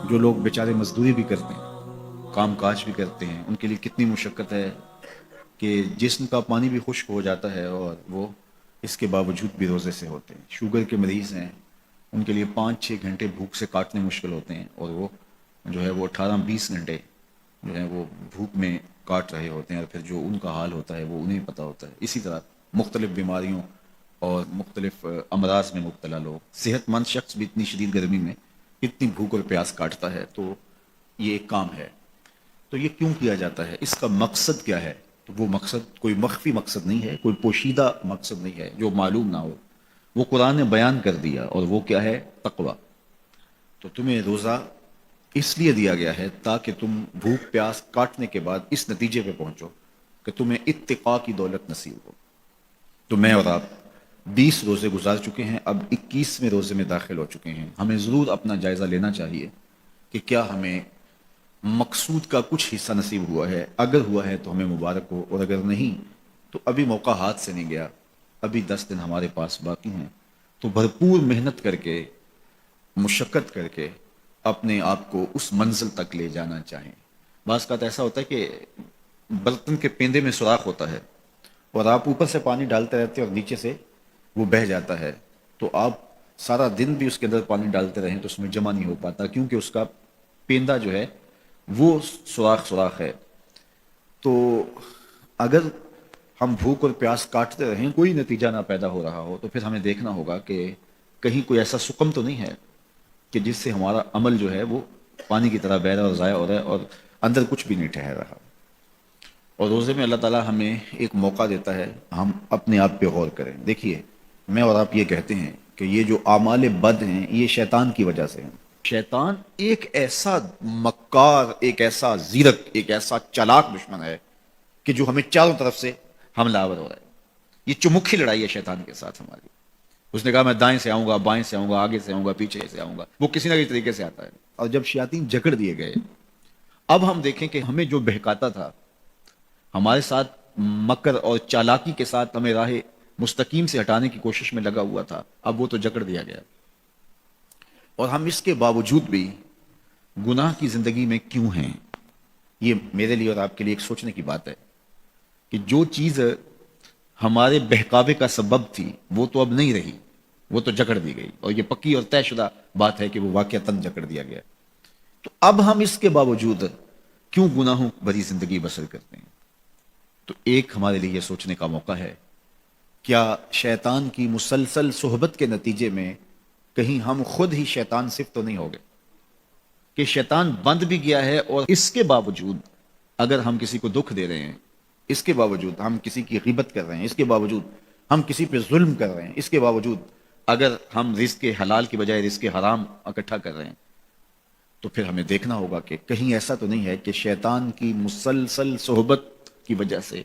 جو لوگ بیچارے مزدوری بھی کرتے ہیں، کام کاج بھی کرتے ہیں، ان کے لیے کتنی مشقت ہے کہ جسم کا پانی بھی خشک ہو جاتا ہے اور وہ اس کے باوجود بھی روزے سے ہوتے ہیں۔ شوگر کے مریض ہیں، ان کے لیے 5-6 گھنٹے بھوک سے کاٹنے مشکل ہوتے ہیں، اور وہ جو ہے وہ 18-20 گھنٹے جو ہے وہ بھوک میں کاٹ رہے ہوتے ہیں، اور پھر جو ان کا حال ہوتا ہے وہ انہیں پتہ ہوتا ہے۔ اسی طرح مختلف بیماریوں اور مختلف امراض میں مبتلا لوگ، صحت مند شخص بھی اتنی شدید گرمی میں اتنی بھوک اور پیاس کاٹتا ہے، تو یہ ایک کام ہے۔ تو یہ کیوں کیا جاتا ہے؟ اس کا مقصد کیا ہے؟ تو وہ مقصد کوئی مخفی مقصد نہیں ہے، کوئی پوشیدہ مقصد نہیں ہے جو معلوم نہ ہو، وہ قرآن نے بیان کر دیا، اور وہ کیا ہے؟ تقوی۔ تو تمہیں روزہ اس لیے دیا گیا ہے تاکہ تم بھوک پیاس کاٹنے کے بعد اس نتیجے پہ پہنچو کہ تمہیں اتقا کی دولت نصیب ہو۔ تو میں اور آپ 20 روزے گزار چکے ہیں، اب 21ویں روزے میں داخل ہو چکے ہیں۔ ہمیں ضرور اپنا جائزہ لینا چاہیے کہ کیا ہمیں مقصود کا کچھ حصہ نصیب ہوا ہے۔ اگر ہوا ہے تو ہمیں مبارک ہو، اور اگر نہیں تو ابھی موقع ہاتھ سے نہیں گیا، ابھی 10 دن ہمارے پاس باقی ہیں۔ تو بھرپور محنت کر کے، مشقت کر کے اپنے آپ کو اس منزل تک لے جانا چاہیں۔ بعض کا ایسا ہوتا ہے کہ برتن کے پیندے میں سوراخ ہوتا ہے، اور آپ اوپر سے پانی ڈالتے رہتے ہیں اور نیچے سے وہ بہہ جاتا ہے، تو آپ سارا دن بھی اس کے اندر پانی ڈالتے رہیں تو اس میں جمع نہیں ہو پاتا، کیونکہ اس کا پیندہ جو ہے وہ سوراخ ہے۔ تو اگر ہم بھوک اور پیاس کاٹتے رہیں، کوئی نتیجہ نہ پیدا ہو رہا ہو، تو پھر ہمیں دیکھنا ہوگا کہ کہیں کوئی ایسا سکم تو نہیں ہے کہ جس سے ہمارا عمل جو ہے وہ پانی کی طرح بہ رہا اور ضائع ہو رہا ہے، اور اندر کچھ بھی نہیں ٹھہر رہا۔ اور روزے میں اللہ تعالیٰ ہمیں ایک موقع دیتا ہے ہم اپنے آپ پہ غور کریں۔ دیکھیے، میں اور آپ یہ کہتے ہیں کہ یہ جو اعمال بد ہیں یہ شیطان کی وجہ سے ہیں۔ شیطان ایک ایسا مکار، ایک ایسا زیرک، ایک ایسا چالاک دشمن ہے کہ جو ہمیں چاروں طرف سے حملہ آور ہو رہا ہے۔ یہ چمکھی لڑائی ہے شیطان کے ساتھ ہماری۔ اس نے کہا میں دائیں سے آؤں گا، بائیں سے آؤں گا، آگے سے آؤں گا، پیچھے سے آؤں گا، وہ کسی نہ کسی طریقے سے آتا ہے۔ اور جب شیاطین جکڑ دیے گئے، اب ہم دیکھیں کہ ہمیں جو بہکاتا تھا، ہمارے ساتھ مکر اور چالاکی کے ساتھ ہمیں راہ مستقیم سے ہٹانے کی کوشش میں لگا ہوا تھا، اب وہ تو جکڑ دیا گیا۔ اور ہم اس کے باوجود بھی گناہ کی زندگی میں کیوں ہیں؟ یہ میرے لیے اور آپ کے لیے ایک سوچنے کی بات ہے کہ جو چیز ہمارے بہکاوے کا سبب تھی وہ تو اب نہیں رہی، وہ تو جکڑ دی گئی، اور یہ پکی اور طے شدہ بات ہے کہ وہ واقعتاً جکڑ دیا گیا۔ تو اب ہم اس کے باوجود کیوں گناہوں بھری زندگی بسر کرتے ہیں؟ تو ایک ہمارے لیے یہ سوچنے کا موقع ہے، کیا شیطان کی مسلسل صحبت کے نتیجے میں کہیں ہم خود ہی شیطان صفت تو نہیں ہو گئے کہ شیطان بند بھی گیا ہے، اور اس کے باوجود اگر ہم کسی کو دکھ دے رہے ہیں، اس کے باوجود ہم کسی کی غیبت کر رہے ہیں، اس کے باوجود ہم کسی پہ ظلم کر رہے ہیں، اس کے باوجود اگر ہم رزق حلال کی بجائے رزق حرام اکٹھا کر رہے ہیں، تو پھر ہمیں دیکھنا ہوگا کہ کہیں ایسا تو نہیں ہے کہ شیطان کی مسلسل صحبت کی وجہ سے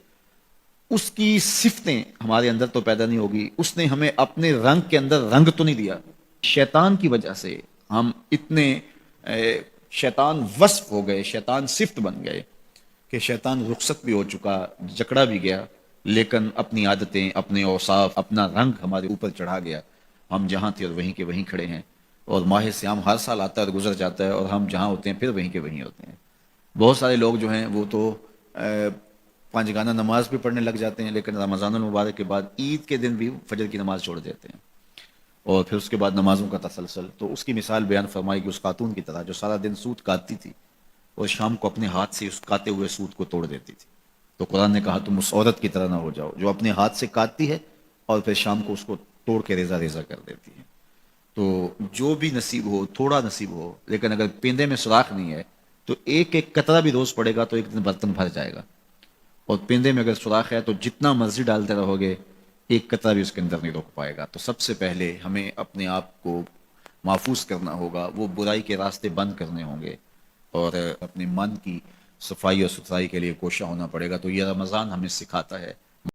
اس کی صفتیں ہمارے اندر تو پیدا نہیں ہوگی، اس نے ہمیں اپنے رنگ کے اندر رنگ تو نہیں دیا۔ شیطان کی وجہ سے ہم اتنے شیطان وصف ہو گئے، شیطان صفت بن گئے کہ شیطان رخصت بھی ہو چکا، جکڑا بھی گیا، لیکن اپنی عادتیں، اپنے اوصاف، اپنا رنگ ہمارے اوپر چڑھا گیا۔ ہم جہاں تھے اور وہیں کے وہیں کھڑے ہیں، اور ماہ سیام ہر سال آتا ہے اور گزر جاتا ہے، اور ہم جہاں ہوتے ہیں پھر وہیں کے وہیں ہوتے ہیں۔ بہت سارے لوگ جو ہیں وہ تو 5 گانہ نماز بھی پڑھنے لگ جاتے ہیں، لیکن رمضان المبارک کے بعد عید کے دن بھی فجر کی نماز چھوڑ دیتے ہیں، اور پھر اس کے بعد نمازوں کا تسلسل۔ تو اس کی مثال بیان فرمائی کہ اس خاتون کی طرح جو سارا دن سوت کاٹتی تھی اور شام کو اپنے ہاتھ سے اس کاتے ہوئے سوت کو توڑ دیتی تھی۔ تو قرآن نے کہا تم اس عورت کی طرح نہ ہو جاؤ جو اپنے ہاتھ سے کاٹتی ہے اور پھر شام کو اس کو توڑ کے ریزہ ریزہ کر دیتی ہے۔ تو جو بھی نصیب ہو، تھوڑا نصیب ہو، لیکن اگر پیندے میں سوراخ نہیں ہے تو ایک ایک قطرہ بھی روز پڑے گا تو ایک دن برتن بھر جائے گا، اور پیندے میں اگر سوراخ ہے تو جتنا مرضی ڈالتے رہو گے ایک قطرہ بھی اس کے اندر نہیں روک پائے گا۔ تو سب سے پہلے ہمیں اپنے آپ کو محفوظ کرنا ہوگا، وہ برائی کے راستے بند کرنے ہوں گے، اور اپنے من کی صفائی اور ستھرائی کے لیے کوشاں ہونا پڑے گا۔ تو یہ رمضان ہمیں سکھاتا ہے